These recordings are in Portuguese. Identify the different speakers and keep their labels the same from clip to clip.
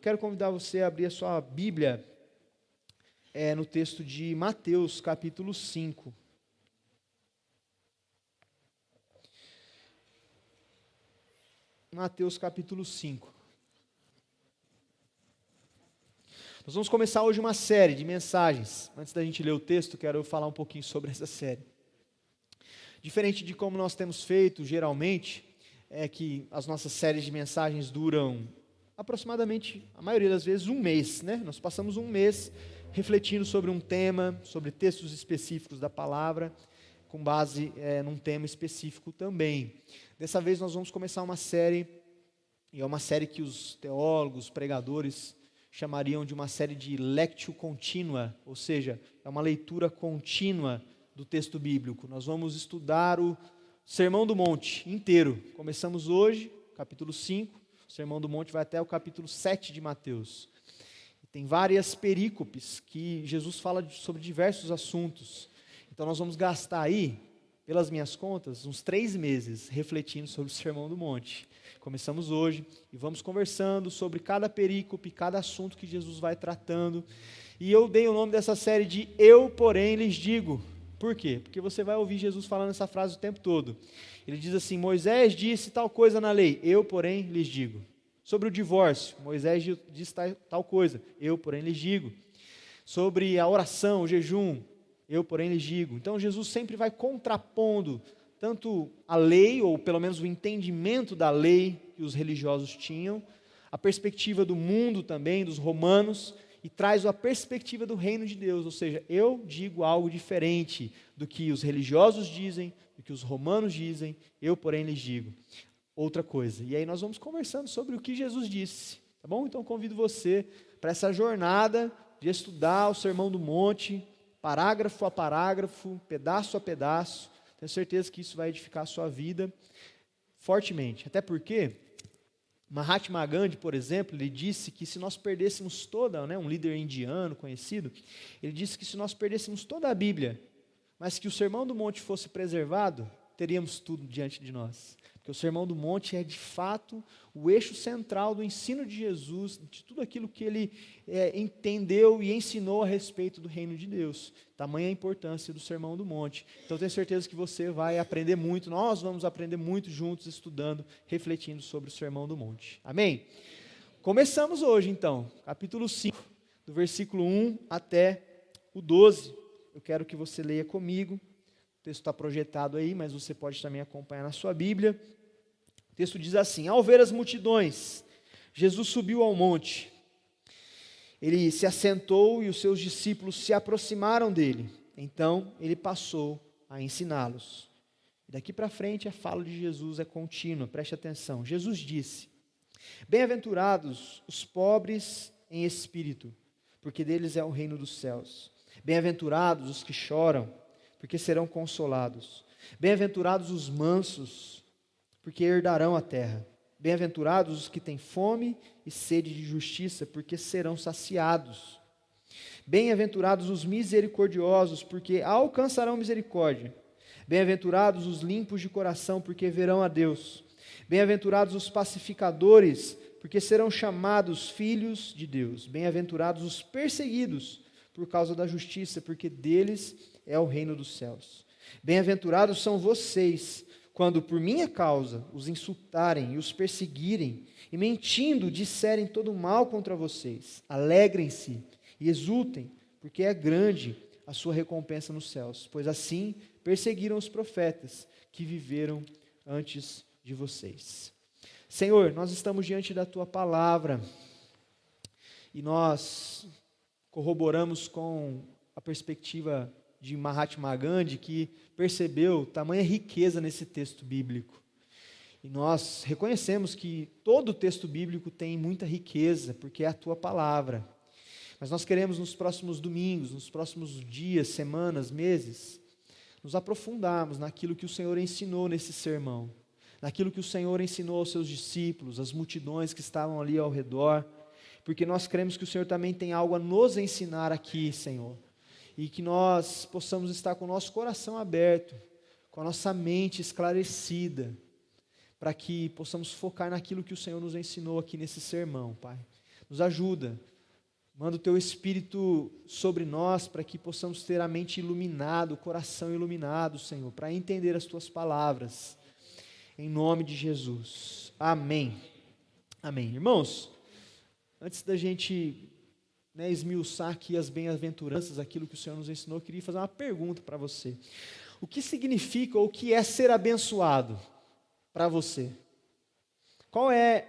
Speaker 1: quero convidar você a abrir a sua Bíblia no texto de Mateus, capítulo 5. Mateus, capítulo 5. Nós vamos começar hoje uma série de mensagens. Antes da gente ler o texto, quero falar um pouquinho sobre essa série. Diferente de como nós temos feito, geralmente, é que as nossas séries de mensagens duram aproximadamente, a maioria das vezes, um mês, né? Nós passamos um mês refletindo sobre um tema, sobre textos específicos da palavra, com base num tema específico também. Dessa vez nós vamos começar uma série, e é uma série que os teólogos, pregadores, chamariam de uma série de lectio continua, ou seja, é uma leitura contínua do texto bíblico. Nós vamos estudar o Sermão do Monte inteiro. Começamos hoje, capítulo 5, o Sermão do Monte vai até o capítulo 7 de Mateus. Tem várias perícopes que Jesus fala sobre diversos assuntos. Então nós vamos gastar aí, pelas minhas contas, uns 3 meses refletindo sobre o Sermão do Monte. Começamos hoje e vamos conversando sobre cada perícope, cada assunto que Jesus vai tratando. E eu dei o nome dessa série de Eu, porém, lhes digo. Por quê? Porque você vai ouvir Jesus falando essa frase o tempo todo. Ele diz assim: Moisés disse tal coisa na lei, eu, porém, lhes digo. Sobre o divórcio, Moisés disse tal coisa, eu, porém, lhes digo. Sobre a oração, o jejum, eu, porém, lhes digo. Então, Jesus sempre vai contrapondo tanto a lei, ou pelo menos o entendimento da lei que os religiosos tinham, a perspectiva do mundo também, dos romanos, e traz a perspectiva do reino de Deus, ou seja, eu digo algo diferente do que os religiosos dizem, do que os romanos dizem, eu, porém, lhes digo outra coisa. E aí nós vamos conversando sobre o que Jesus disse, tá bom? Então convido você para essa jornada de estudar o Sermão do Monte, parágrafo a parágrafo, pedaço a pedaço. Tenho certeza que isso vai edificar a sua vida fortemente, até porque Mahatma Gandhi, por exemplo, ele disse que se nós perdêssemos toda, um líder indiano conhecido, ele disse que se nós perdêssemos toda a Bíblia, mas que o Sermão do Monte fosse preservado, teríamos tudo diante de nós. Porque o Sermão do Monte é, de fato, o eixo central do ensino de Jesus, de tudo aquilo que ele entendeu e ensinou a respeito do reino de Deus. Tamanha a importância do Sermão do Monte. Então, tenho certeza que você vai aprender muito, nós vamos aprender muito juntos, estudando, refletindo sobre o Sermão do Monte. Amém? Começamos hoje, então, capítulo 5, do versículo 1 até o 12. Eu quero que você leia comigo. O texto está projetado aí, mas você pode também acompanhar na sua Bíblia. O texto diz assim: Ao ver as multidões, Jesus subiu ao monte. Ele se assentou e os seus discípulos se aproximaram dele. Então, ele passou a ensiná-los. Daqui para frente, a fala de Jesus é contínua, preste atenção. Jesus disse: Bem-aventurados os pobres em espírito, porque deles é o reino dos céus. Bem-aventurados os que choram, porque serão consolados. Bem-aventurados os mansos, porque herdarão a terra. Bem-aventurados os que têm fome e sede de justiça, porque serão saciados. Bem-aventurados os misericordiosos, porque alcançarão misericórdia. Bem-aventurados os limpos de coração, porque verão a Deus. Bem-aventurados os pacificadores, porque serão chamados filhos de Deus. Bem-aventurados os perseguidos por causa da justiça, porque deles é o reino dos céus. Bem-aventurados são vocês, quando por minha causa os insultarem e os perseguirem, e mentindo disserem todo mal contra vocês. Alegrem-se e exultem, porque é grande a sua recompensa nos céus, pois assim perseguiram os profetas que viveram antes de vocês. Senhor, nós estamos diante da tua palavra, e nós corroboramos com a perspectiva de Mahatma Gandhi, que percebeu tamanha riqueza nesse texto bíblico. E nós reconhecemos que todo o texto bíblico tem muita riqueza, porque é a tua palavra. Mas nós queremos nos próximos domingos, nos próximos dias, semanas, meses, nos aprofundarmos naquilo que o Senhor ensinou nesse sermão, naquilo que o Senhor ensinou aos seus discípulos, às multidões que estavam ali ao redor, porque nós cremos que o Senhor também tem algo a nos ensinar aqui, Senhor, e que nós possamos estar com o nosso coração aberto, com a nossa mente esclarecida, para que possamos focar naquilo que o Senhor nos ensinou aqui nesse sermão, Pai. Nos ajuda. Manda o Teu Espírito sobre nós para que possamos ter a mente iluminada, o coração iluminado, Senhor, para entender as Tuas palavras. Em nome de Jesus. Amém. Amém. Irmãos, antes da gente esmiuçar aqui as bem-aventuranças, aquilo que o Senhor nos ensinou, eu queria fazer uma pergunta para você. O que significa ou o que é ser abençoado para você? Qual é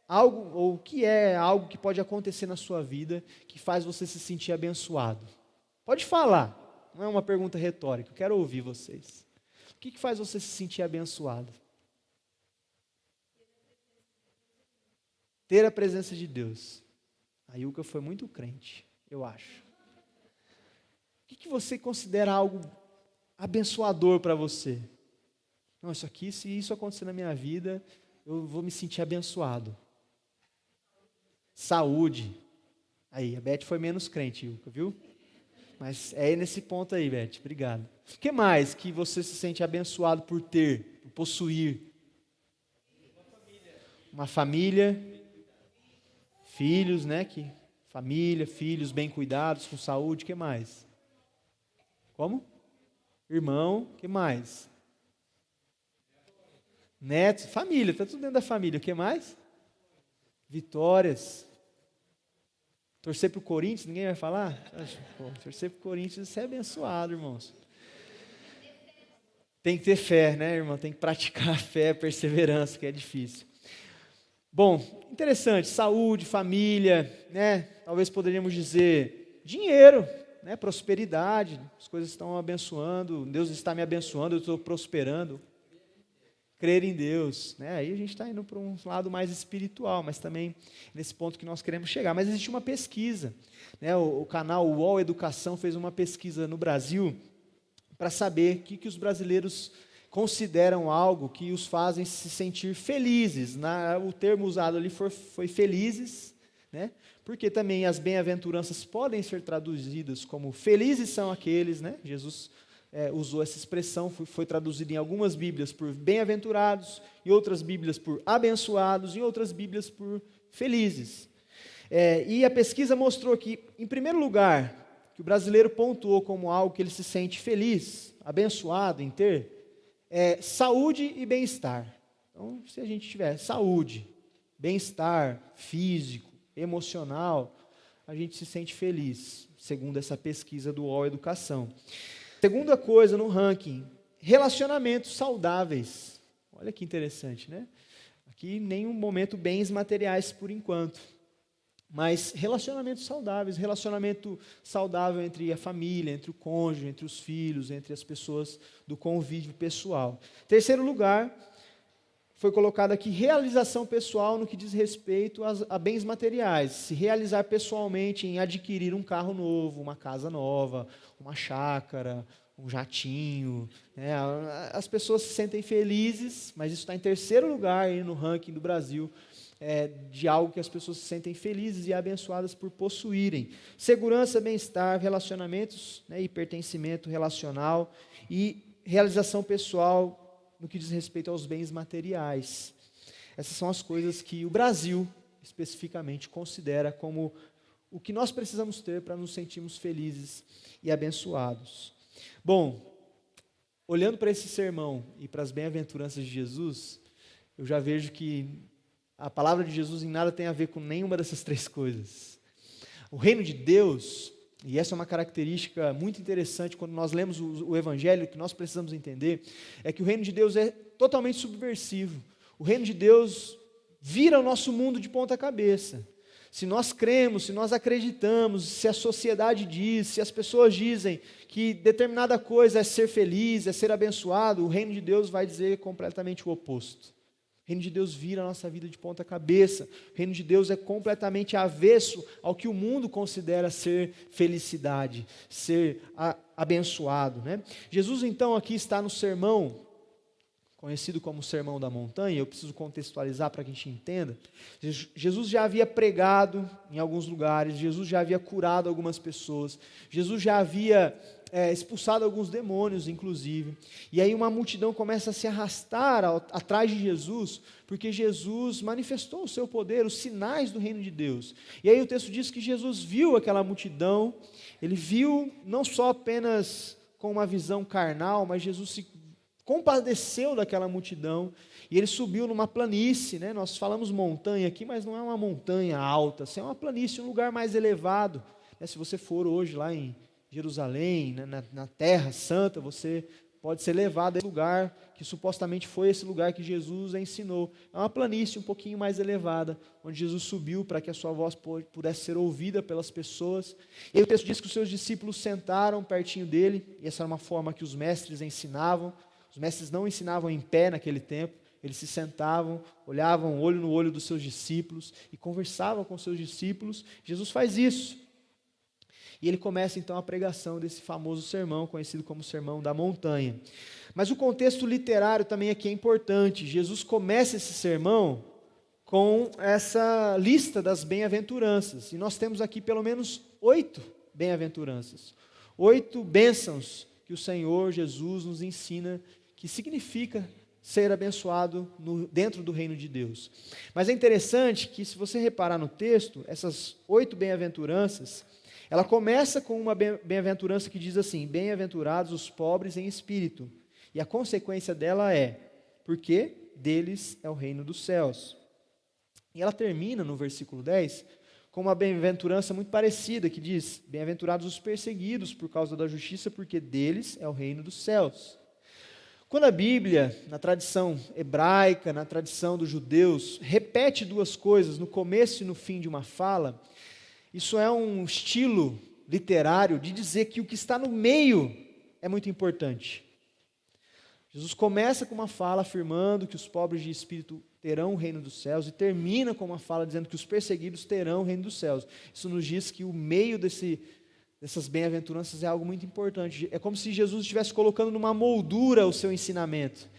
Speaker 1: algo, ou o que é algo que pode acontecer na sua vida que faz você se sentir abençoado? Pode falar, não é uma pergunta retórica, eu quero ouvir vocês. O que faz você se sentir abençoado? Ter a presença de Deus. A Ilka foi muito crente, eu acho. O que você considera algo abençoador para você? Não, isso aqui, se isso acontecer na minha vida, eu vou me sentir abençoado. Saúde. Aí, a Beth foi menos crente, Ilka, viu? Mas é nesse ponto aí, Beth, obrigado. O que mais que você se sente abençoado por ter, por possuir? Uma família. Filhos, família, filhos bem cuidados, com saúde, o que mais? Como? Irmão, o que mais? Netos, família, está tudo dentro da família, o que mais? Vitórias. Torcer para o Corinthians, ninguém vai falar? Pô, torcer para o Corinthians, isso é abençoado, irmãos. Tem que ter fé, né, irmão? Tem que praticar a fé, a perseverança, que é difícil. Bom, interessante, saúde, família, talvez poderíamos dizer dinheiro, prosperidade, as coisas estão abençoando, Deus está me abençoando, eu estou prosperando. Crer em Deus, aí a gente está indo para um lado mais espiritual, mas também nesse ponto que nós queremos chegar. Mas existe uma pesquisa, o canal UOL Educação fez uma pesquisa no Brasil para saber o que os brasileiros consideram algo que os fazem se sentir felizes. O termo usado ali foi felizes, porque também as bem-aventuranças podem ser traduzidas como felizes são aqueles, Jesus usou essa expressão, foi traduzido em algumas Bíblias por bem-aventurados, em outras Bíblias por abençoados, em outras Bíblias por felizes. E a pesquisa mostrou que, em primeiro lugar, que o brasileiro pontuou como algo que ele se sente feliz, abençoado em ter, saúde e bem-estar. Então, se a gente tiver saúde, bem-estar físico, emocional, a gente se sente feliz, segundo essa pesquisa do UOL Educação. Segunda coisa no ranking, relacionamentos saudáveis. Olha que interessante, Aqui nenhum momento bens materiais por enquanto, mas relacionamentos saudáveis, relacionamento saudável entre a família, entre o cônjuge, entre os filhos, entre as pessoas do convívio pessoal. Terceiro lugar, foi colocado aqui realização pessoal no que diz respeito a bens materiais. Se realizar pessoalmente em adquirir um carro novo, uma casa nova, uma chácara, um jatinho. As pessoas se sentem felizes, mas isso está em terceiro lugar aí no ranking do Brasil, de algo que as pessoas se sentem felizes e abençoadas por possuírem. Segurança, bem-estar, relacionamentos e pertencimento relacional e realização pessoal no que diz respeito aos bens materiais. Essas são as coisas que o Brasil, especificamente, considera como o que nós precisamos ter para nos sentirmos felizes e abençoados. Bom, olhando para esse sermão e para as bem-aventuranças de Jesus, eu já vejo que a palavra de Jesus em nada tem a ver com nenhuma dessas três coisas. O reino de Deus, e essa é uma característica muito interessante quando nós lemos o Evangelho, que nós precisamos entender, é que o reino de Deus é totalmente subversivo. O reino de Deus vira o nosso mundo de ponta cabeça. Se nós cremos, se nós acreditamos, se a sociedade diz, se as pessoas dizem que determinada coisa é ser feliz, é ser abençoado, o reino de Deus vai dizer completamente o oposto. O reino de Deus vira a nossa vida de ponta cabeça. O reino de Deus é completamente avesso ao que o mundo considera ser felicidade, ser abençoado, Jesus, então, aqui está no sermão, conhecido como Sermão da Montanha. Eu preciso contextualizar para que a gente entenda. Jesus já havia pregado em alguns lugares, Jesus já havia curado algumas pessoas, Jesus já havia expulsado alguns demônios, inclusive. E aí uma multidão começa a se arrastar atrás de Jesus, porque Jesus manifestou o seu poder, os sinais do reino de Deus. E aí o texto diz que Jesus viu aquela multidão, ele viu não só apenas com uma visão carnal, mas Jesus se compadeceu daquela multidão, e ele subiu numa planície, né? Nós falamos montanha aqui, mas não é uma montanha alta, assim, é uma planície, um lugar mais elevado, né? Se você for hoje lá em Jerusalém, né, na Terra Santa, você pode ser levado a esse lugar, que supostamente foi esse lugar que Jesus ensinou. É uma planície um pouquinho mais elevada, onde Jesus subiu para que a sua voz pudesse ser ouvida pelas pessoas. E aí o texto diz que os seus discípulos sentaram pertinho dele, e essa era uma forma que os mestres ensinavam. Os mestres não ensinavam em pé naquele tempo, eles se sentavam, olhavam olho no olho dos seus discípulos e conversavam com os seus discípulos. Jesus faz isso. E ele começa então a pregação desse famoso sermão, conhecido como Sermão da Montanha. Mas o contexto literário também aqui é importante. Jesus começa esse sermão com essa lista das bem-aventuranças. E nós temos aqui pelo menos 8 bem-aventuranças. 8 bênçãos que o Senhor Jesus nos ensina que significa ser abençoado dentro do reino de Deus. Mas é interessante que, se você reparar no texto, essas 8 bem-aventuranças, ela começa com uma bem-aventurança que diz assim: bem-aventurados os pobres em espírito. E a consequência dela é: porque deles é o reino dos céus. E ela termina no versículo 10 com uma bem-aventurança muito parecida, que diz: bem-aventurados os perseguidos por causa da justiça, porque deles é o reino dos céus. Quando a Bíblia, na tradição hebraica, na tradição dos judeus, repete 2 coisas no começo e no fim de uma fala, isso é um estilo literário de dizer que o que está no meio é muito importante. Jesus começa com uma fala afirmando que os pobres de espírito terão o reino dos céus e termina com uma fala dizendo que os perseguidos terão o reino dos céus. Isso nos diz que o meio dessas bem-aventuranças é algo muito importante. É como se Jesus estivesse colocando numa moldura o seu ensinamento.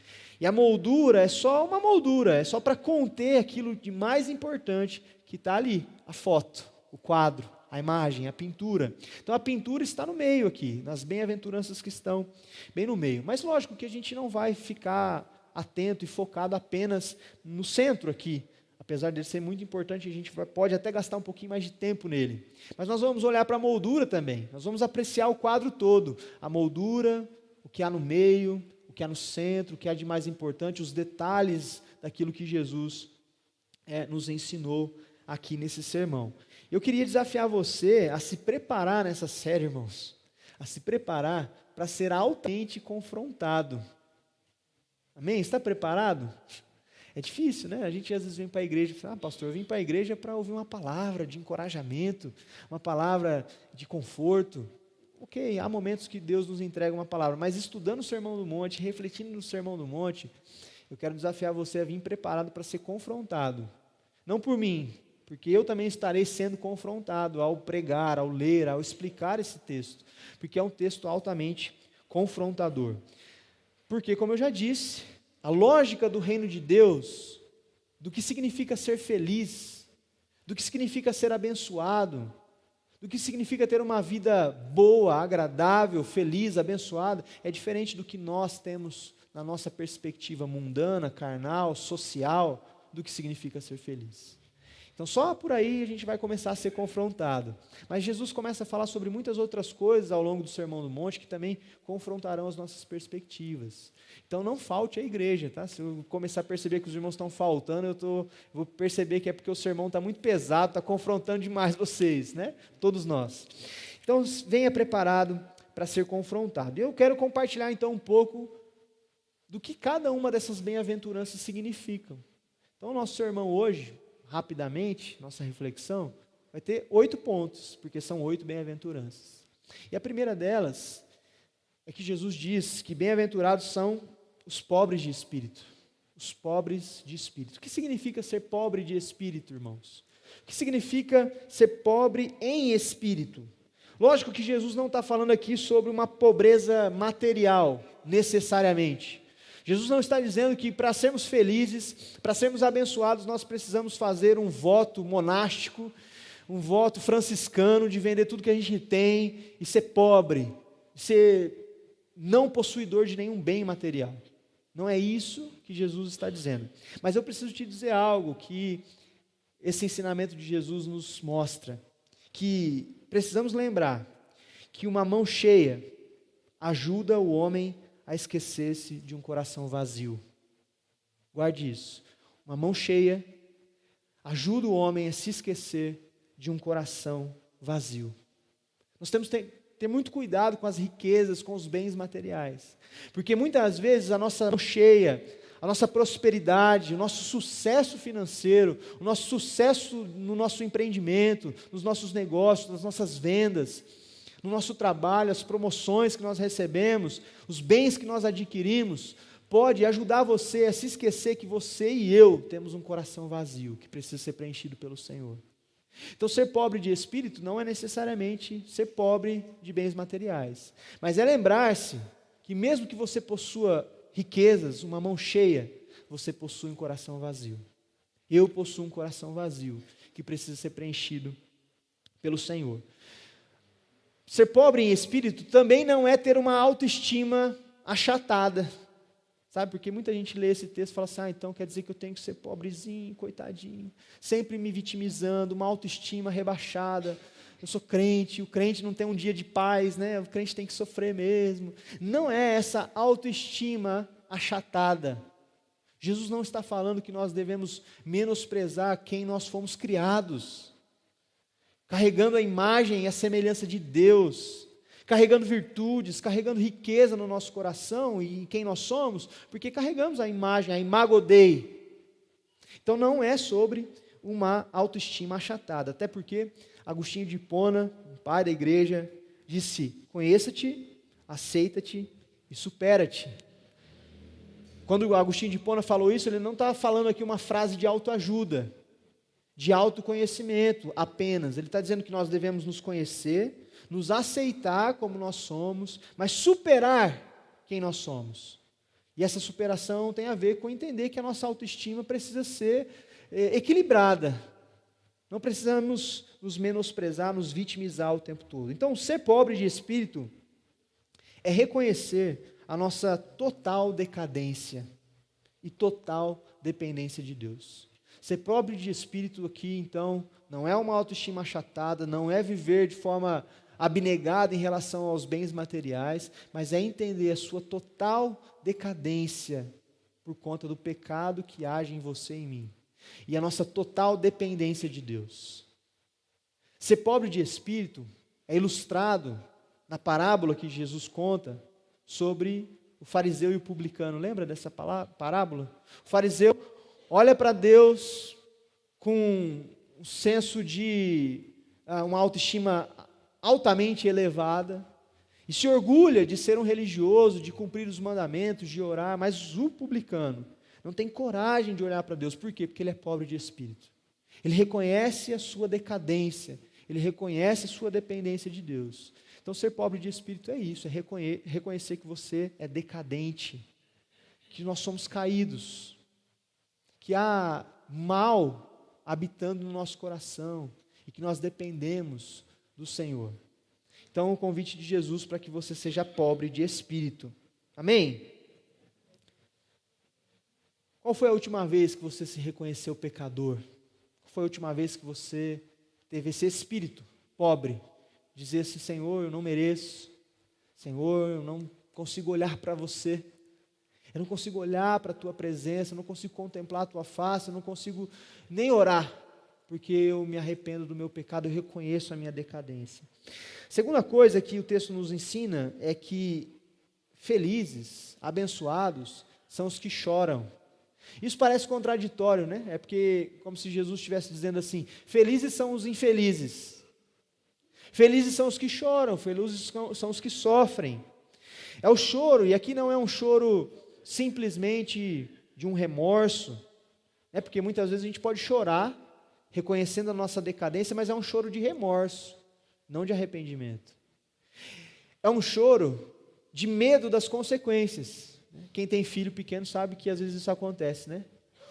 Speaker 1: E a moldura é só uma moldura, é só para conter aquilo de mais importante que está ali, a foto, o quadro, a imagem, a pintura. Então a pintura está no meio aqui, nas bem-aventuranças que estão bem no meio. Mas lógico que a gente não vai ficar atento e focado apenas no centro aqui. Apesar de ser muito importante, a gente pode até gastar um pouquinho mais de tempo nele. Mas nós vamos olhar para a moldura também. Nós vamos apreciar o quadro todo. A moldura, o que há no meio, o que há no centro, o que há de mais importante, os detalhes daquilo que Jesus nos ensinou aqui nesse sermão. Eu queria desafiar você a se preparar nessa série, irmãos. A se preparar para ser altamente confrontado. Amém? Está preparado? É difícil, né? A gente às vezes vem para a igreja e fala: pastor, eu vim para a igreja para ouvir uma palavra de encorajamento, uma palavra de conforto. Ok, há momentos que Deus nos entrega uma palavra, mas estudando o Sermão do Monte, refletindo no Sermão do Monte, eu quero desafiar você a vir preparado para ser confrontado. Não por mim, porque eu também estarei sendo confrontado ao pregar, ao ler, ao explicar esse texto, porque é um texto altamente confrontador. Porque, como eu já disse, a lógica do reino de Deus, do que significa ser feliz, do que significa ser abençoado, do que significa ter uma vida boa, agradável, feliz, abençoada, é diferente do que nós temos na nossa perspectiva mundana, carnal, social, do que significa ser feliz. Então só por aí a gente vai começar a ser confrontado. Mas Jesus começa a falar sobre muitas outras coisas ao longo do Sermão do Monte que também confrontarão as nossas perspectivas. Então não falte a igreja, tá? Se eu começar a perceber que os irmãos estão faltando, eu vou perceber que é porque o sermão está muito pesado, está confrontando demais vocês, né? Todos nós. Então venha preparado para ser confrontado. Eu quero compartilhar então um pouco do que cada uma dessas bem-aventuranças significam. Então o nosso sermão hoje, rapidamente, nossa reflexão, vai ter 8 pontos, porque são 8 bem-aventuranças. E a primeira delas é que Jesus diz que bem-aventurados são os pobres de espírito. Os pobres de espírito. O que significa ser pobre de espírito, irmãos? O que significa ser pobre em espírito? Lógico que Jesus não está falando aqui sobre uma pobreza material, necessariamente. Jesus não está dizendo que para sermos felizes, para sermos abençoados, nós precisamos fazer um voto monástico, um voto franciscano de vender tudo que a gente tem e ser pobre. ser não possuidor de nenhum bem material. Não é isso que Jesus está dizendo. Mas eu preciso te dizer algo que esse ensinamento de Jesus nos mostra, que precisamos lembrar que uma mão cheia ajuda o homem a esquecer-se de um coração vazio. Guarde isso. Uma mão cheia ajuda o homem a se esquecer de um coração vazio. Nós temos que ter muito cuidado com as riquezas, com os bens materiais. Porque muitas vezes a nossa mão cheia, a nossa prosperidade, o nosso sucesso financeiro, o nosso sucesso no nosso empreendimento, nos nossos negócios, nas nossas vendas, no nosso trabalho, as promoções que nós recebemos, os bens que nós adquirimos, pode ajudar você a se esquecer que você e eu temos um coração vazio, que precisa ser preenchido pelo Senhor. Então, ser pobre de espírito não é necessariamente ser pobre de bens materiais, mas é lembrar-se que mesmo que você possua riquezas, uma mão cheia, você possui um coração vazio. Eu possuo um coração vazio, que precisa ser preenchido pelo Senhor. Ser pobre em espírito também não é ter uma autoestima achatada. Sabe, porque muita gente lê esse texto e fala assim, então quer dizer que eu tenho que ser pobrezinho, coitadinho, sempre me vitimizando, uma autoestima rebaixada, eu sou crente, o crente não tem um dia de paz, né? O crente tem que sofrer mesmo. Não é essa autoestima achatada. Jesus não está falando que nós devemos menosprezar quem nós fomos criados, carregando a imagem e a semelhança de Deus, carregando virtudes, carregando riqueza no nosso coração e em quem nós somos, porque carregamos a imagem, a imago Dei. Então não é sobre uma autoestima achatada, até porque Agostinho de Hipona, pai da igreja, disse, conheça-te, aceita-te e supera-te. Quando Agostinho de Hipona falou isso, ele não estava falando aqui uma frase de autoajuda, de autoconhecimento apenas. Ele está dizendo que nós devemos nos conhecer, nos aceitar como nós somos, mas superar quem nós somos. E essa superação tem a ver com entender que a nossa autoestima precisa ser equilibrada. Não precisamos nos menosprezar, nos vitimizar o tempo todo. Então, ser pobre de espírito é reconhecer a nossa total decadência e total dependência de Deus. Ser pobre de espírito aqui, então, não é uma autoestima achatada, não é viver de forma abnegada em relação aos bens materiais, mas é entender a sua total decadência por conta do pecado que age em você e em mim. E a nossa total dependência de Deus. Ser pobre de espírito é ilustrado na parábola que Jesus conta sobre o fariseu e o publicano. Lembra dessa parábola? O fariseu olha para Deus com um senso de uma autoestima altamente elevada e se orgulha de ser um religioso, de cumprir os mandamentos, de orar, mas o publicano não tem coragem de olhar para Deus. Por quê? Porque ele é pobre de espírito. Ele reconhece a sua decadência, ele reconhece a sua dependência de Deus. Então, ser pobre de espírito é isso, é reconhecer que você é decadente, que nós somos caídos, que há mal habitando no nosso coração e que nós dependemos do Senhor. Então, o convite de Jesus para que você seja pobre de espírito. Amém? Qual foi a última vez que você se reconheceu pecador? Qual foi a última vez que você teve esse espírito pobre? Dizer assim, Senhor, eu não mereço. Senhor, eu não consigo olhar para você. Eu não consigo olhar para a tua presença, eu não consigo contemplar a tua face, eu não consigo nem orar, porque eu me arrependo do meu pecado, eu reconheço a minha decadência. Segunda coisa que o texto nos ensina é que felizes, abençoados, são os que choram. Isso parece contraditório, né? É porque, como se Jesus estivesse dizendo assim, felizes são os infelizes. Felizes são os que choram, felizes são os que sofrem. É o choro, e aqui não é um choro simplesmente de um remorso, né? Porque muitas vezes a gente pode chorar, reconhecendo a nossa decadência, mas é um choro de remorso, não de arrependimento. É um choro de medo das consequências. Quem tem filho pequeno sabe que às vezes isso acontece, né?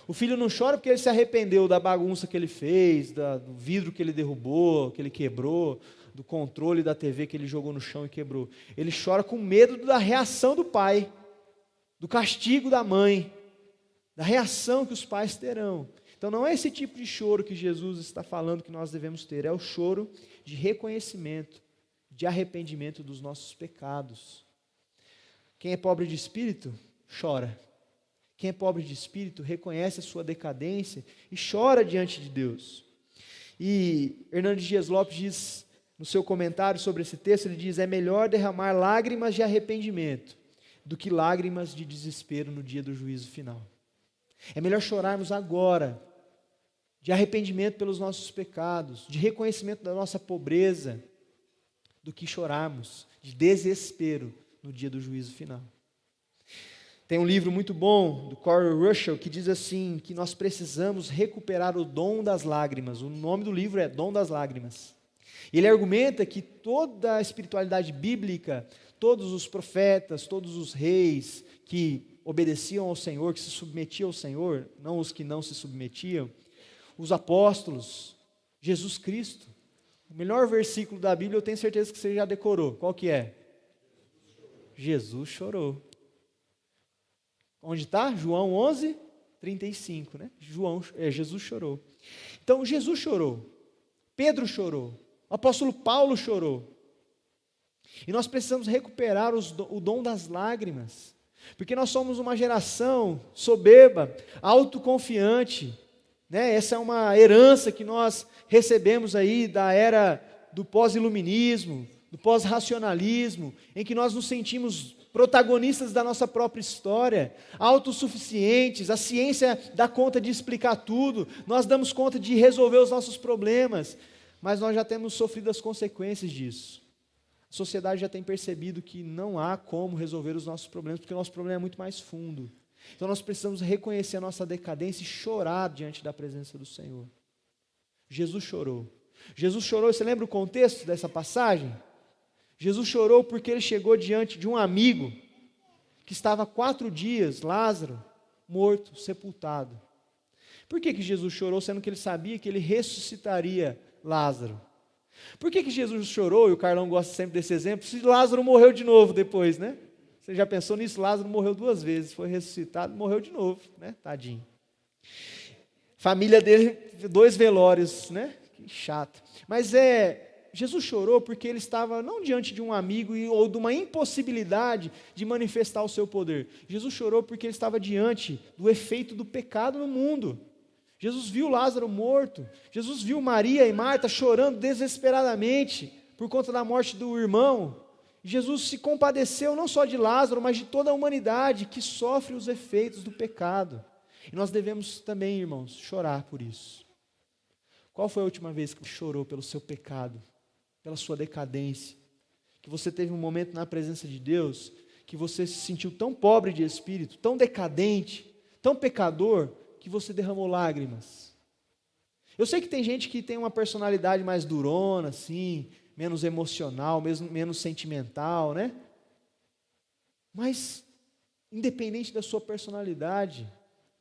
Speaker 1: O filho não chora porque ele se arrependeu da bagunça que ele fez, do vidro que ele derrubou, que ele quebrou, do controle da TV que ele jogou no chão e quebrou. Ele chora com medo da reação do pai, do castigo da mãe, da reação que os pais terão. Então não é esse tipo de choro que Jesus está falando que nós devemos ter, é o choro de reconhecimento, de arrependimento dos nossos pecados. Quem é pobre de espírito, chora. Quem é pobre de espírito reconhece a sua decadência e chora diante de Deus. E Hernandes Dias Lopes diz, no seu comentário sobre esse texto, ele diz: é melhor derramar lágrimas de arrependimento do que lágrimas de desespero no dia do juízo final. É melhor chorarmos agora, de arrependimento pelos nossos pecados, de reconhecimento da nossa pobreza, do que chorarmos de desespero no dia do juízo final. Tem um livro muito bom, do Corey Russell, que diz assim, que nós precisamos recuperar o dom das lágrimas. O nome do livro é Dom das Lágrimas. Ele argumenta que toda a espiritualidade bíblica, todos os profetas, todos os reis que obedeciam ao Senhor, que se submetiam ao Senhor, não os que não se submetiam, os apóstolos, Jesus Cristo. O melhor versículo da Bíblia eu tenho certeza que você já decorou. Qual que é? Jesus chorou. Onde está? João 11, 35, né? Jesus chorou. Então, Jesus chorou. Pedro chorou. O apóstolo Paulo chorou. E nós precisamos recuperar o dom das lágrimas. Porque nós somos uma geração soberba, autoconfiante, né? Essa é uma herança que nós recebemos aí da era do pós-iluminismo, do pós-racionalismo, em que nós nos sentimos protagonistas da nossa própria história, autossuficientes, a ciência dá conta de explicar tudo, nós damos conta de resolver os nossos problemas, mas nós já temos sofrido as consequências disso. A sociedade já tem percebido que não há como resolver os nossos problemas, porque o nosso problema é muito mais fundo. Então nós precisamos reconhecer a nossa decadência e chorar diante da presença do Senhor. Jesus chorou. Jesus chorou, você lembra o contexto dessa passagem? Jesus chorou porque ele chegou diante de um amigo que estava há 4 dias, Lázaro, morto, sepultado. Por que Jesus chorou, sendo que ele sabia que ele ressuscitaria Lázaro? Por que Jesus chorou, e o Carlão gosta sempre desse exemplo, se Lázaro morreu de novo depois, né? Você já pensou nisso? Lázaro morreu 2 vezes, foi ressuscitado, morreu de novo, né? Tadinho. Família dele, 2 velórios, né? Que chato. Mas Jesus chorou porque ele estava não diante de um amigo ou de uma impossibilidade de manifestar o seu poder. Jesus chorou porque ele estava diante do efeito do pecado no mundo. Jesus viu Lázaro morto. Jesus viu Maria e Marta chorando desesperadamente por conta da morte do irmão. Jesus se compadeceu não só de Lázaro, mas de toda a humanidade que sofre os efeitos do pecado. E nós devemos também, irmãos, chorar por isso. Qual foi a última vez que você chorou pelo seu pecado, pela sua decadência? Que você teve um momento na presença de Deus, que você se sentiu tão pobre de espírito, tão decadente, tão pecador, que você derramou lágrimas. Eu sei que tem gente que tem uma personalidade mais durona, assim, menos emocional, menos sentimental, né? Mas, independente da sua personalidade,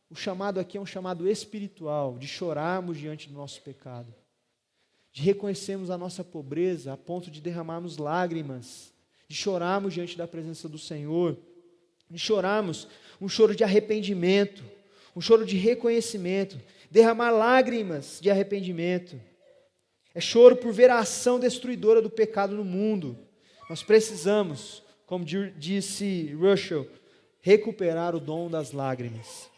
Speaker 1: o chamado aqui é um chamado espiritual, de chorarmos diante do nosso pecado, de reconhecermos a nossa pobreza a ponto de derramarmos lágrimas, de chorarmos diante da presença do Senhor, de chorarmos um choro de arrependimento, um choro de reconhecimento, derramar lágrimas de arrependimento. É choro por ver a ação destruidora do pecado no mundo. Nós precisamos, como disse Russell, recuperar o dom das lágrimas.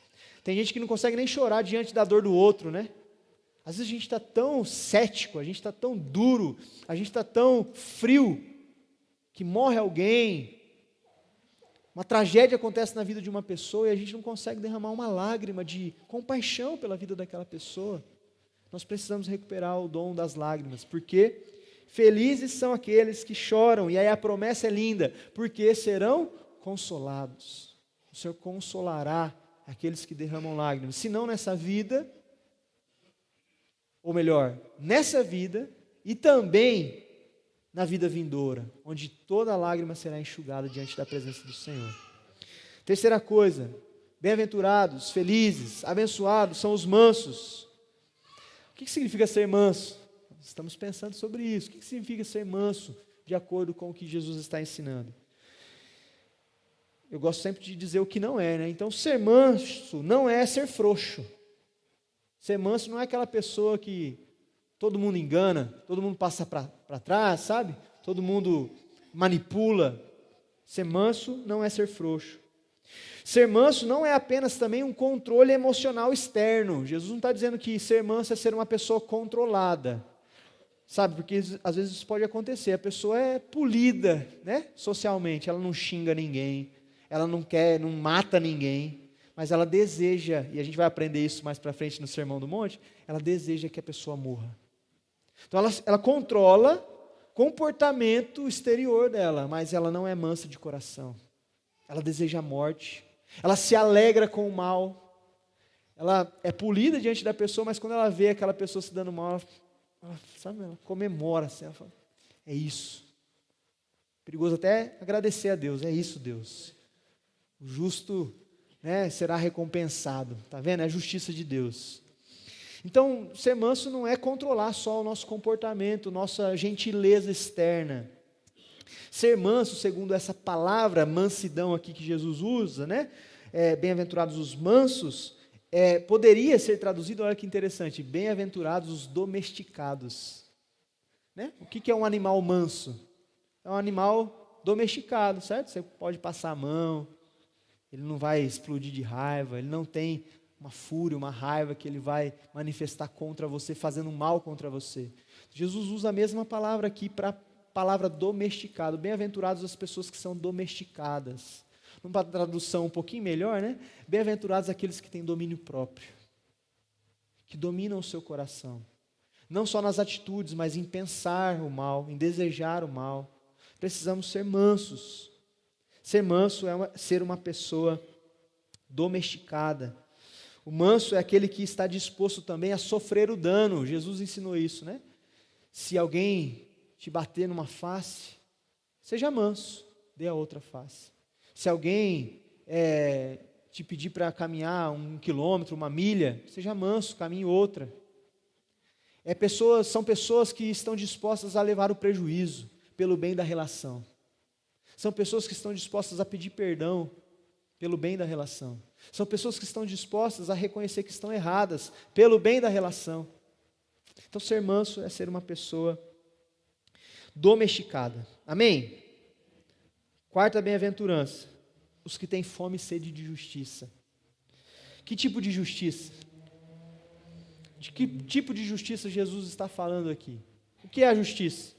Speaker 1: Tem gente que não consegue nem chorar diante da dor do outro, né? Às vezes a gente está tão cético, a gente está tão duro, a gente está tão frio, que morre alguém, uma tragédia acontece na vida de uma pessoa e a gente não consegue derramar uma lágrima de compaixão pela vida daquela pessoa. Nós precisamos recuperar o dom das lágrimas, porque felizes são aqueles que choram, e aí a promessa é linda, porque serão consolados. O Senhor consolará aqueles que derramam lágrimas, se não nessa vida, ou melhor, nessa vida e também na vida vindoura, onde toda lágrima será enxugada diante da presença do Senhor. Terceira coisa, bem-aventurados, felizes, abençoados são os mansos. O que significa ser manso? Estamos pensando sobre isso. O que significa ser manso, de acordo com o que Jesus está ensinando? Eu gosto sempre de dizer o que não é, né? Então, ser manso não é ser frouxo. Ser manso não é aquela pessoa que todo mundo engana, todo mundo passa para trás, sabe? Todo mundo manipula. Ser manso não é ser frouxo. Ser manso não é apenas também um controle emocional externo. Jesus não está dizendo que ser manso é ser uma pessoa controlada. Sabe, porque às vezes isso pode acontecer. A pessoa é polida, né? Socialmente, ela não xinga ninguém, ela não mata ninguém, mas ela deseja, e a gente vai aprender isso mais para frente no Sermão do Monte, ela deseja que a pessoa morra. Então ela controla o comportamento exterior dela, mas ela não é mansa de coração. Ela deseja a morte, ela se alegra com o mal, ela é polida diante da pessoa, mas quando ela vê aquela pessoa se dando mal, ela comemora, assim, ela fala, é isso. Perigoso até agradecer a Deus, é isso, Deus. O justo, né, será recompensado, está vendo? É a justiça de Deus. Então, ser manso não é controlar só o nosso comportamento, nossa gentileza externa. Ser manso, segundo essa palavra mansidão aqui que Jesus usa, né? Bem-aventurados os mansos, poderia ser traduzido, olha que interessante, bem-aventurados os domesticados. Né? O que é um animal manso? É um animal domesticado, certo? Você pode passar a mão, ele não vai explodir de raiva, ele não tem uma fúria, uma raiva que ele vai manifestar contra você, fazendo mal contra você. Jesus usa a mesma palavra aqui para a palavra domesticado. Bem-aventurados as pessoas que são domesticadas. Numa tradução um pouquinho melhor, né? Bem-aventurados aqueles que têm domínio próprio, que dominam o seu coração. Não só nas atitudes, mas em pensar o mal, em desejar o mal. Precisamos ser mansos. Ser manso é ser uma pessoa domesticada. O manso é aquele que está disposto também a sofrer o dano. Jesus ensinou isso, né? Se alguém te bater numa face, seja manso, dê a outra face. Se alguém te pedir para caminhar 1 quilômetro, 1 milha, seja manso, caminhe outra. São pessoas que estão dispostas a levar o prejuízo pelo bem da relação. São pessoas que estão dispostas a pedir perdão pelo bem da relação. São pessoas que estão dispostas a reconhecer que estão erradas pelo bem da relação. Então, ser manso é ser uma pessoa domesticada. Amém? Quarta bem-aventurança, os que têm fome e sede de justiça. Que tipo de justiça? De que tipo de justiça Jesus está falando aqui? O que é a justiça?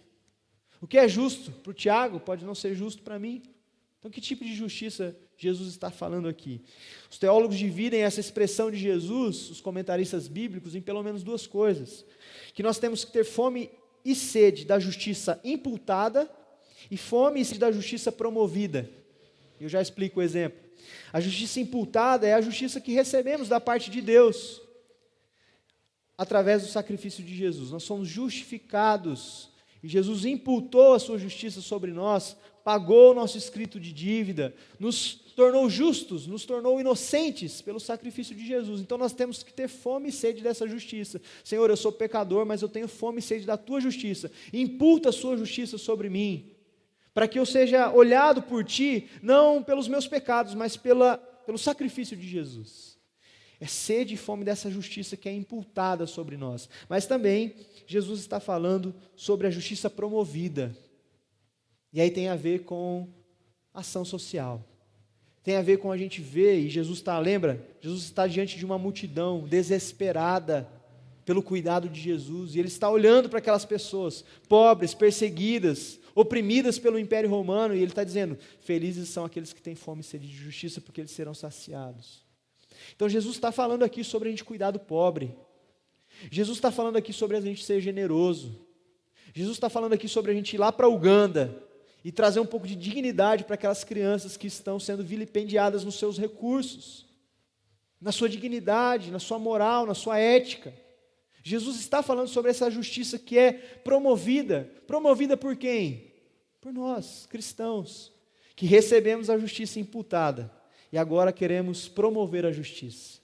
Speaker 1: O que é justo para o Tiago pode não ser justo para mim. Então, que tipo de justiça Jesus está falando aqui? Os teólogos dividem essa expressão de Jesus, os comentaristas bíblicos, em pelo menos 2 coisas. Que nós temos que ter fome e sede da justiça imputada e fome e sede da justiça promovida. Eu já explico o exemplo. A justiça imputada é a justiça que recebemos da parte de Deus, através do sacrifício de Jesus. Nós somos justificados, e Jesus imputou a sua justiça sobre nós, pagou o nosso escrito de dívida, nos tornou justos, nos tornou inocentes pelo sacrifício de Jesus. Então nós temos que ter fome e sede dessa justiça. Senhor, eu sou pecador, mas eu tenho fome e sede da tua justiça. Imputa a sua justiça sobre mim, para que eu seja olhado por ti, não pelos meus pecados, mas pelo sacrifício de Jesus. É sede e fome dessa justiça que é imputada sobre nós. Mas também, Jesus está falando sobre a justiça promovida. E aí tem a ver com ação social. Tem a ver com a gente ver, e Jesus está diante de uma multidão desesperada pelo cuidado de Jesus. E Ele está olhando para aquelas pessoas pobres, perseguidas, oprimidas pelo Império Romano. E Ele está dizendo, felizes são aqueles que têm fome e sede de justiça, porque eles serão saciados. Então Jesus está falando aqui sobre a gente cuidar do pobre. Jesus está falando aqui sobre a gente ser generoso. Jesus está falando aqui sobre a gente ir lá para Uganda e trazer um pouco de dignidade para aquelas crianças que estão sendo vilipendiadas nos seus recursos, na sua dignidade, na sua moral, na sua ética. Jesus está falando sobre essa justiça que é promovida. Promovida por quem? Por nós, cristãos, que recebemos a justiça imputada. e agora queremos promover a justiça,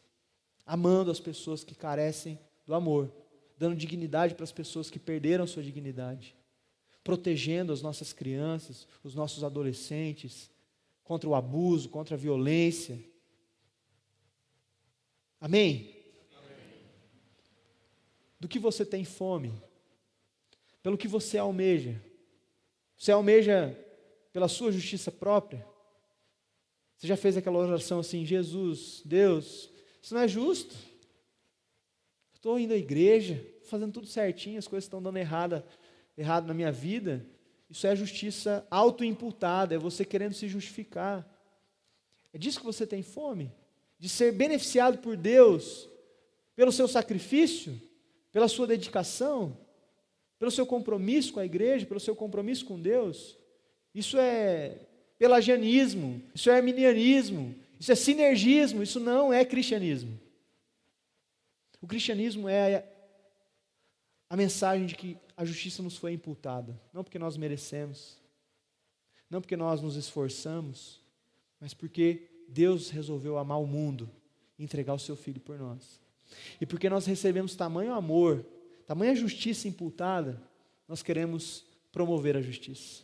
Speaker 1: amando as pessoas que carecem do amor, dando dignidade para as pessoas que perderam sua dignidade, protegendo as nossas crianças, os nossos adolescentes, contra o abuso, contra a violência. Amém? Do que você tem fome? Pelo que você almeja? Você almeja pela sua justiça própria? Você já fez aquela oração assim: Jesus, Deus, isso não é justo. Estou indo à igreja, fazendo tudo certinho, as coisas estão dando errado na minha vida. Isso é justiça autoimputada, é você querendo se justificar. É disso que você tem fome? De ser beneficiado por Deus, pelo seu sacrifício, pela sua dedicação, pelo seu compromisso com a igreja, pelo seu compromisso com Deus? Isso é pelagianismo, isso é arminianismo, isso é sinergismo, isso não é cristianismo. O cristianismo é a mensagem de que a justiça nos foi imputada, não porque nós merecemos, não porque nós nos esforçamos, mas porque Deus resolveu amar o mundo e entregar o seu Filho por nós. E porque nós recebemos tamanho amor, tamanha justiça imputada, nós queremos promover a justiça.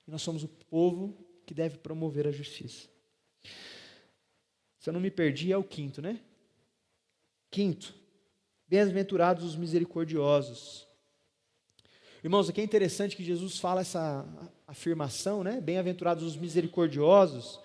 Speaker 1: E nós somos o povo que deve promover a justiça. Se eu não me perdi, é o quinto, né? Quinto, bem-aventurados os misericordiosos. Irmãos, aqui é interessante que Jesus fala essa afirmação, né? Bem-aventurados os misericordiosos.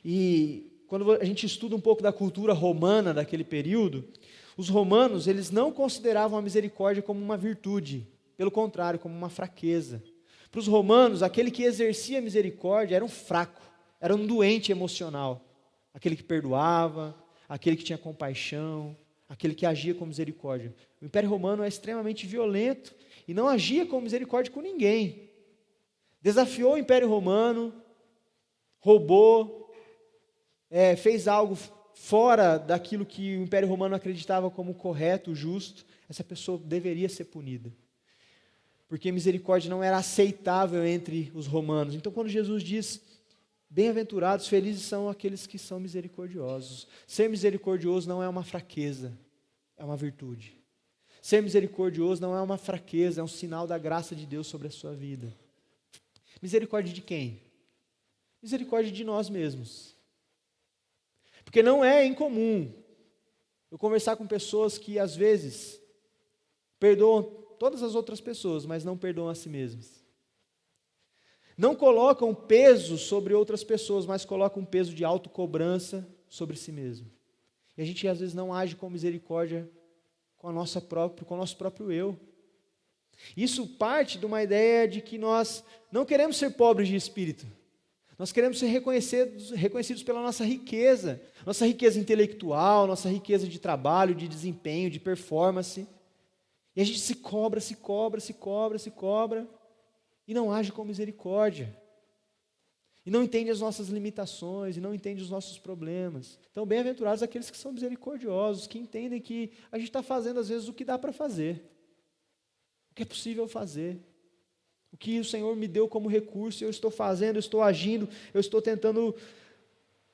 Speaker 1: E quando a gente estuda um pouco da cultura romana daquele período, os romanos, eles não consideravam a misericórdia como uma virtude, pelo contrário, como uma fraqueza. Para os romanos, aquele que exercia misericórdia era um fraco, era um doente emocional. Aquele que perdoava, aquele que tinha compaixão, aquele que agia com misericórdia. O Império Romano é extremamente violento e não agia com misericórdia com ninguém. Desafiou o Império Romano, roubou, fez algo fora daquilo que o Império Romano acreditava como correto, justo. Essa pessoa deveria ser punida, porque misericórdia não era aceitável entre os romanos. Então, quando Jesus diz: bem-aventurados, felizes são aqueles que são misericordiosos. Ser misericordioso não é uma fraqueza, é uma virtude. Ser misericordioso não é uma fraqueza, é um sinal da graça de Deus sobre a sua vida. Misericórdia de quem? Misericórdia de nós mesmos. Porque não é incomum eu conversar com pessoas que às vezes perdoam todas as outras pessoas, mas não perdoam a si mesmas. Não colocam peso sobre outras pessoas, mas colocam um peso de autocobrança sobre si mesmo. E a gente às vezes não age com misericórdia com o nosso próprio eu. Isso parte de uma ideia de que nós não queremos ser pobres de espírito. Nós queremos ser reconhecidos pela nossa riqueza intelectual, nossa riqueza de trabalho, de desempenho, de performance. E a gente se cobra, e não age com misericórdia. E não entende as nossas limitações, e não entende os nossos problemas. Então, bem-aventurados aqueles que são misericordiosos, que entendem que a gente está fazendo às vezes o que dá para fazer, o que é possível fazer, o que o Senhor me deu como recurso, eu estou fazendo, eu estou agindo, eu estou tentando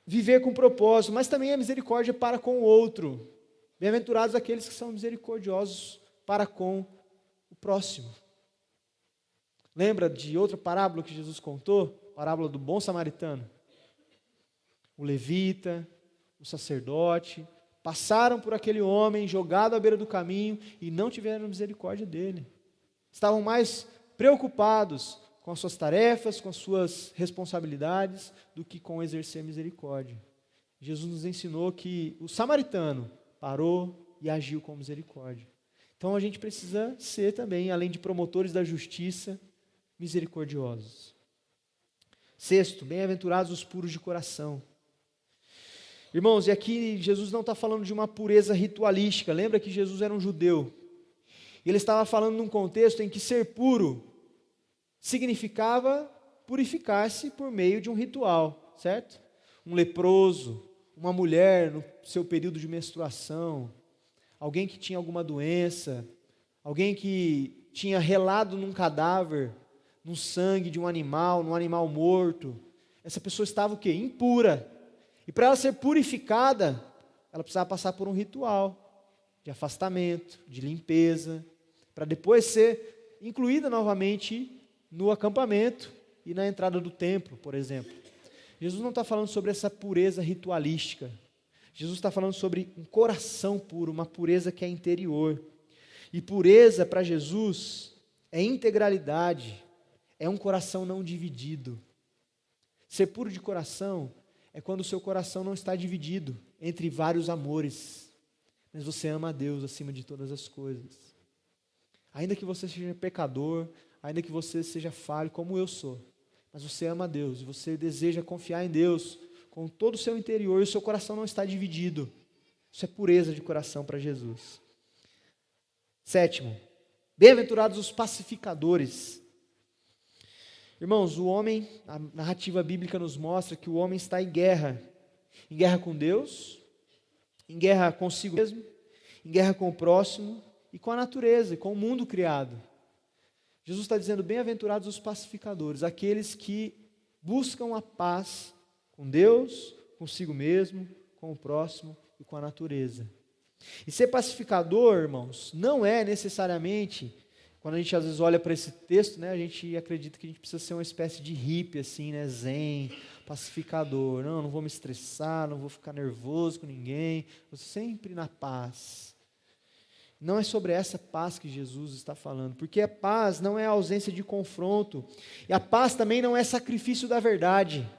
Speaker 1: viver com propósito, mas também a misericórdia para com o outro. Bem-aventurados aqueles que são misericordiosos para com o próximo. Lembra de outra parábola que Jesus contou? Parábola do bom samaritano. O levita, o sacerdote, passaram por aquele homem jogado à beira do caminho e não tiveram misericórdia dele. Estavam mais preocupados com as suas tarefas, com as suas responsabilidades, do que com exercer misericórdia. Jesus nos ensinou que o samaritano parou e agiu com misericórdia. Então a gente precisa ser também, além de promotores da justiça, misericordiosos. Sexto, bem-aventurados os puros de coração. Irmãos, e aqui Jesus não está falando de uma pureza ritualística. Lembra que Jesus era um judeu. Ele estava falando num contexto em que ser puro significava purificar-se por meio de um ritual, certo? Um leproso, uma mulher no seu período de menstruação, alguém que tinha alguma doença, alguém que tinha relado num cadáver, no sangue de um animal, num animal morto. Essa pessoa estava o quê? Impura. E para ela ser purificada, ela precisava passar por um ritual de afastamento, de limpeza, para depois ser incluída novamente no acampamento e na entrada do templo, por exemplo. Jesus não está falando sobre essa pureza ritualística. Jesus está falando sobre um coração puro, uma pureza que é interior. E pureza para Jesus é integralidade, é um coração não dividido. Ser puro de coração é quando o seu coração não está dividido entre vários amores, mas você ama a Deus acima de todas as coisas. Ainda que você seja pecador, ainda que você seja falho, como eu sou, mas você ama a Deus e você deseja confiar em Deus com todo o seu interior e o seu coração não está dividido. Isso é pureza de coração para Jesus. 7, bem-aventurados os pacificadores. Irmãos, o homem, a narrativa bíblica nos mostra que o homem está em guerra com Deus, em guerra consigo mesmo, em guerra com o próximo e com a natureza, com o mundo criado. Jesus está dizendo, bem-aventurados os pacificadores, aqueles que buscam a paz com Deus, consigo mesmo, com o próximo e com a natureza. E ser pacificador, irmãos, não é necessariamente, quando a gente às vezes olha para esse texto, né, a gente acredita que a gente precisa ser uma espécie de hippie, assim, né, zen, pacificador. Não vou me estressar, não vou ficar nervoso com ninguém, vou sempre na paz. Não é sobre essa paz que Jesus está falando, porque a paz não é a ausência de confronto, e a paz também não é sacrifício da verdade.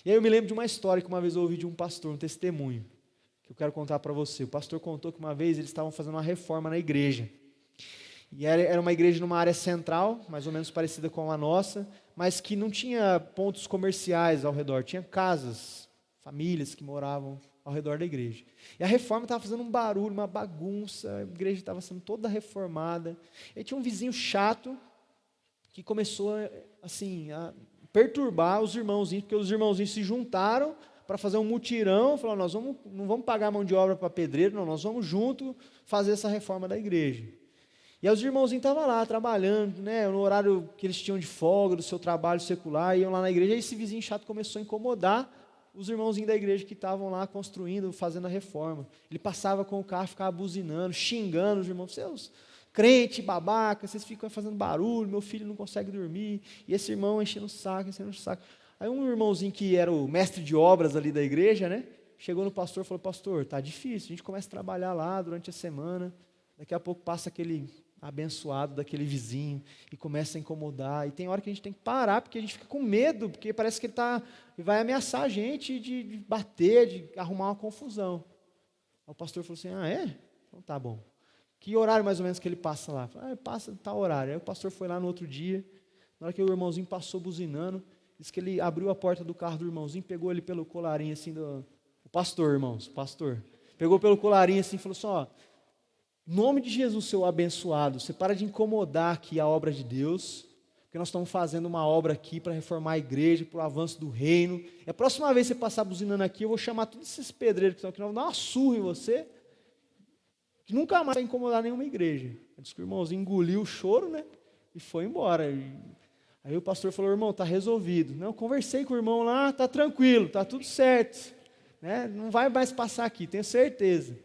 Speaker 1: E aí eu me lembro de uma história que uma vez eu ouvi de um pastor, um testemunho, que eu quero contar para você. O pastor contou que uma vez eles estavam fazendo uma reforma na igreja. E era uma igreja numa área central, mais ou menos parecida com a nossa, mas que não tinha pontos comerciais ao redor, tinha casas, famílias que moravam ao redor da igreja. E a reforma estava fazendo um barulho, uma bagunça, a igreja estava sendo toda reformada. E tinha um vizinho chato que começou assim, a perturbar os irmãozinhos, porque os irmãozinhos se juntaram para fazer um mutirão, falaram, não vamos pagar mão de obra para pedreiro, não, nós vamos junto fazer essa reforma da igreja. E aí os irmãozinhos estavam lá trabalhando, né, no horário que eles tinham de folga do seu trabalho secular, iam lá na igreja, e esse vizinho chato começou a incomodar os irmãozinhos da igreja que estavam lá construindo, fazendo a reforma. Ele passava com o carro, ficava buzinando, xingando os irmãos, seus crente, babaca, vocês ficam fazendo barulho, meu filho não consegue dormir, e esse irmão enchendo o saco. Aí um irmãozinho que era o mestre de obras ali da igreja, né, chegou no pastor e falou, pastor, tá difícil, a gente começa a trabalhar lá durante a semana, daqui a pouco passa aquele abençoado daquele vizinho e começa a incomodar, e tem hora que a gente tem que parar, porque a gente fica com medo, porque parece que ele vai ameaçar a gente de bater, de arrumar uma confusão. Aí o pastor falou assim, é? Então tá bom. Que horário mais ou menos que ele passa lá? Falei, passa tal horário. Aí o pastor foi lá no outro dia, na hora que o irmãozinho passou buzinando, disse que ele abriu a porta do carro do irmãozinho, pegou ele pelo colarinho assim, o pastor, irmãos, o pastor, pegou pelo colarinho assim e falou assim, ó, em nome de Jesus, seu abençoado, você para de incomodar aqui a obra de Deus, porque nós estamos fazendo uma obra aqui para reformar a igreja, para o avanço do reino, e a próxima vez que você passar buzinando aqui, eu vou chamar todos esses pedreiros que estão aqui, vão dar uma surra em você, que nunca mais vai incomodar nenhuma igreja. Diz que o irmãozinho engoliu o choro, né, e foi embora. Aí o pastor falou, irmão, está resolvido. Não, eu conversei com o irmão lá, está tranquilo, está tudo certo, né, não vai mais passar aqui, tenho certeza.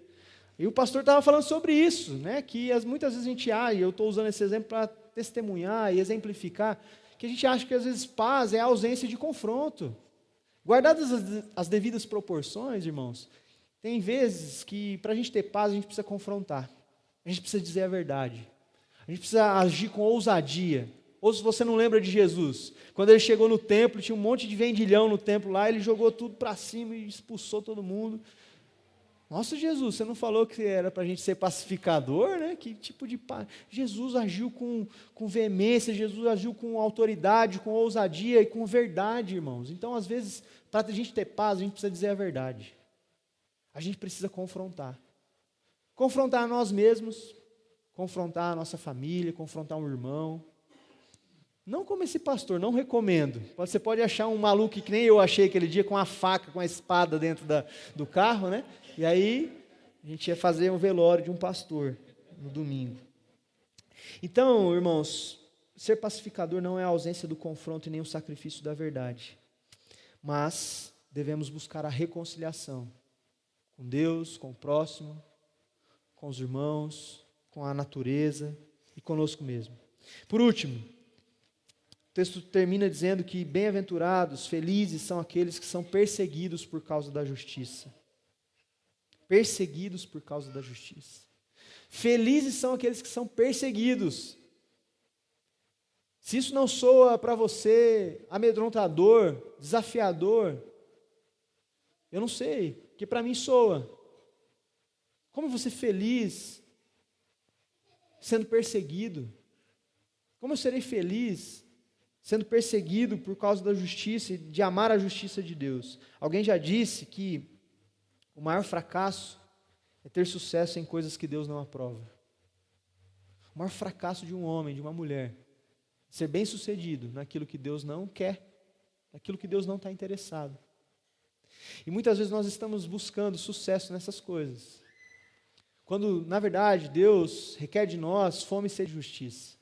Speaker 1: E o pastor estava falando sobre isso, né, que muitas vezes a gente acha, e eu estou usando esse exemplo para testemunhar e exemplificar, que a gente acha que às vezes paz é a ausência de confronto. Guardadas as devidas proporções, irmãos, tem vezes que para a gente ter paz a gente precisa confrontar, a gente precisa dizer a verdade, a gente precisa agir com ousadia. Ou se você não lembra de Jesus, quando ele chegou no templo, tinha um monte de vendilhão no templo lá, ele jogou tudo para cima e expulsou todo mundo. Nossa, Jesus, você não falou que era para a gente ser pacificador, né? Que tipo de paz? Jesus agiu com veemência, Jesus agiu com autoridade, com ousadia e com verdade, irmãos. Então, às vezes, para a gente ter paz, a gente precisa dizer a verdade. A gente precisa confrontar. Confrontar a nós mesmos, confrontar a nossa família, confrontar um irmão. Não como esse pastor, não recomendo. Você pode achar um maluco que nem eu achei aquele dia, com a faca, com a espada dentro do carro, né? E aí, a gente ia fazer um velório de um pastor no domingo. Então, irmãos, ser pacificador não é a ausência do confronto e nem o sacrifício da verdade. Mas devemos buscar a reconciliação com Deus, com o próximo, com os irmãos, com a natureza e conosco mesmo. Por último, o texto termina dizendo que bem-aventurados, felizes são aqueles que são perseguidos por causa da justiça. Perseguidos por causa da justiça. Felizes são aqueles que são perseguidos. Se isso não soa para você amedrontador, desafiador, eu não sei, porque para mim soa. Como você feliz sendo perseguido? Como eu serei feliz sendo perseguido por causa da justiça e de amar a justiça de Deus? Alguém já disse que o maior fracasso é ter sucesso em coisas que Deus não aprova. O maior fracasso de um homem, de uma mulher, é ser bem-sucedido naquilo que Deus não quer, naquilo que Deus não está interessado. E muitas vezes nós estamos buscando sucesso nessas coisas, quando, na verdade, Deus requer de nós fome e sede de justiça.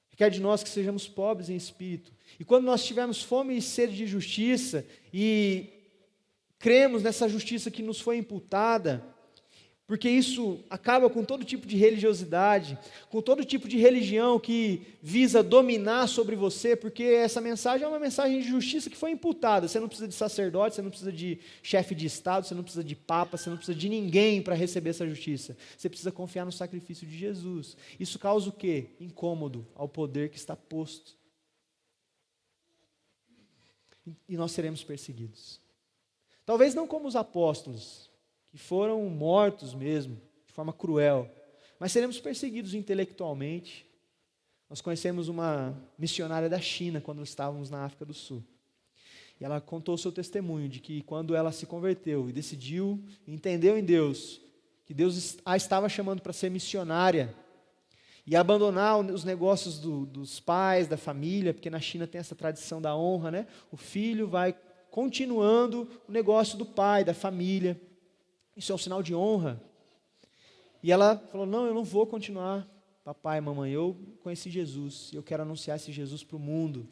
Speaker 1: Requer de nós que sejamos pobres em espírito. E quando nós tivermos fome e sede de justiça e cremos nessa justiça que nos foi imputada, porque isso acaba com todo tipo de religiosidade, com todo tipo de religião que visa dominar sobre você, porque essa mensagem é uma mensagem de justiça que foi imputada. Você não precisa de sacerdote, você não precisa de chefe de estado, você não precisa de papa, você não precisa de ninguém para receber essa justiça. Você precisa confiar no sacrifício de Jesus. Isso causa o quê? Incômodo ao poder que está posto. E nós seremos perseguidos. Talvez não como os apóstolos, que foram mortos mesmo, de forma cruel, mas seremos perseguidos intelectualmente. Nós conhecemos uma missionária da China, quando estávamos na África do Sul, e ela contou o seu testemunho, de que quando ela se converteu e decidiu, entendeu em Deus, que Deus a estava chamando para ser missionária, e abandonar os negócios dos pais, da família, porque na China tem essa tradição da honra, né? O filho vai continuando o negócio do pai, da família. Isso é um sinal de honra. E ela falou, não, eu não vou continuar, papai e mamãe, eu conheci Jesus, e eu quero anunciar esse Jesus para o mundo.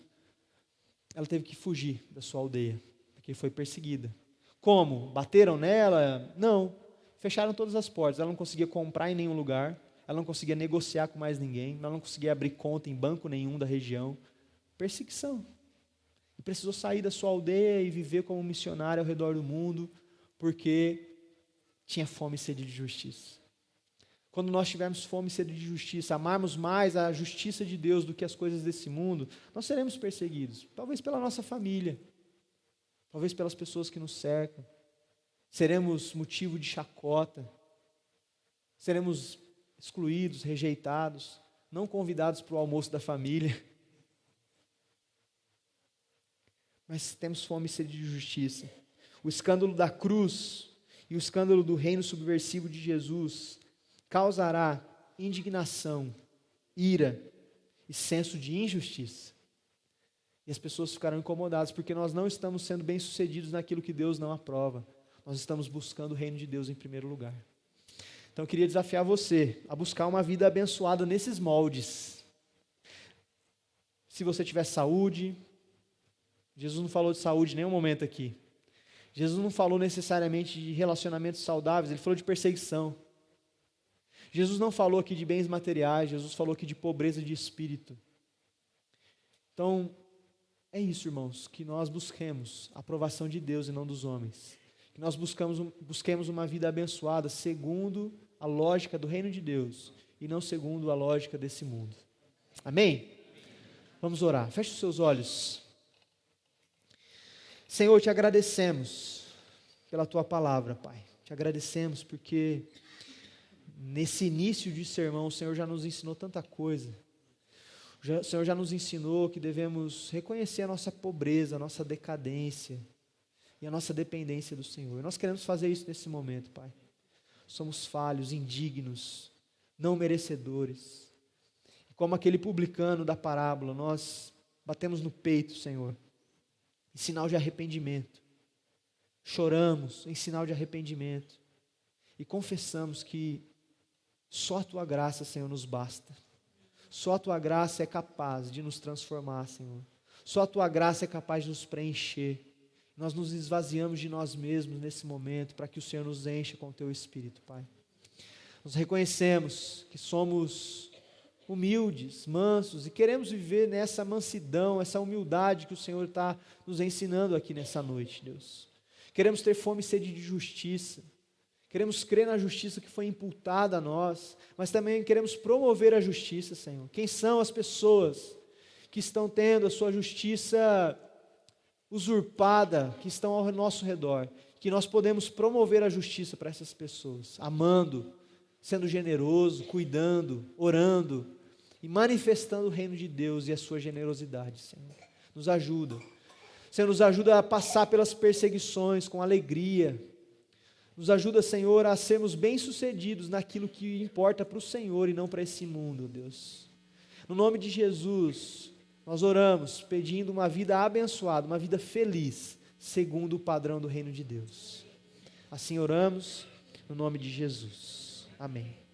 Speaker 1: Ela teve que fugir da sua aldeia, porque foi perseguida. Como? Bateram nela? Não. Fecharam todas as portas, ela não conseguia comprar em nenhum lugar, ela não conseguia negociar com mais ninguém, ela não conseguia abrir conta em banco nenhum da região. Perseguição. E precisou sair da sua aldeia e viver como missionária ao redor do mundo, porque tinha fome e sede de justiça. Quando nós tivermos fome e sede de justiça, amarmos mais a justiça de Deus do que as coisas desse mundo, nós seremos perseguidos. Talvez pela nossa família, talvez pelas pessoas que nos cercam. Seremos motivo de chacota. Seremos excluídos, rejeitados, não convidados para o almoço da família. Mas temos fome e sede de justiça. O escândalo da cruz e o escândalo do reino subversivo de Jesus causará indignação, ira e senso de injustiça. E as pessoas ficarão incomodadas, porque nós não estamos sendo bem-sucedidos naquilo que Deus não aprova. Nós estamos buscando o reino de Deus em primeiro lugar. Então eu queria desafiar você a buscar uma vida abençoada nesses moldes. Se você tiver saúde, Jesus não falou de saúde em nenhum momento aqui. Jesus não falou necessariamente de relacionamentos saudáveis, ele falou de perseguição. Jesus não falou aqui de bens materiais, Jesus falou aqui de pobreza de espírito. Então, é isso, irmãos, que nós busquemos a aprovação de Deus e não dos homens. Que nós busquemos uma vida abençoada segundo a lógica do reino de Deus e não segundo a lógica desse mundo. Amém? Vamos orar. Feche os seus olhos. Senhor, te agradecemos pela tua palavra, Pai. Te agradecemos porque nesse início de sermão o Senhor já nos ensinou tanta coisa. O Senhor já nos ensinou que devemos reconhecer a nossa pobreza, a nossa decadência e a nossa dependência do Senhor. E nós queremos fazer isso nesse momento, Pai. Somos falhos, indignos, não merecedores. E como aquele publicano da parábola, nós batemos no peito, Senhor, em sinal de arrependimento. Choramos em sinal de arrependimento. E confessamos que só a Tua graça, Senhor, nos basta. Só a Tua graça é capaz de nos transformar, Senhor. Só a Tua graça é capaz de nos preencher. Nós nos esvaziamos de nós mesmos nesse momento para que o Senhor nos encha com o Teu Espírito, Pai. Nós reconhecemos que somos humildes, mansos e queremos viver nessa mansidão, essa humildade que o Senhor está nos ensinando aqui nessa noite, Deus. Queremos ter fome e sede de justiça. Queremos crer na justiça que foi imputada a nós, mas também queremos promover a justiça, Senhor. Quem são as pessoas que estão tendo a sua justiça usurpada, que estão ao nosso redor? Que nós podemos promover a justiça para essas pessoas, amando, sendo generoso, cuidando, orando e manifestando o reino de Deus e a sua generosidade, Senhor. Nos ajuda. Senhor, nos ajuda a passar pelas perseguições com alegria. Nos ajuda, Senhor, a sermos bem-sucedidos naquilo que importa para o Senhor e não para esse mundo, Deus. No nome de Jesus, nós oramos pedindo uma vida abençoada, uma vida feliz, segundo o padrão do reino de Deus. Assim oramos, no nome de Jesus. Amém.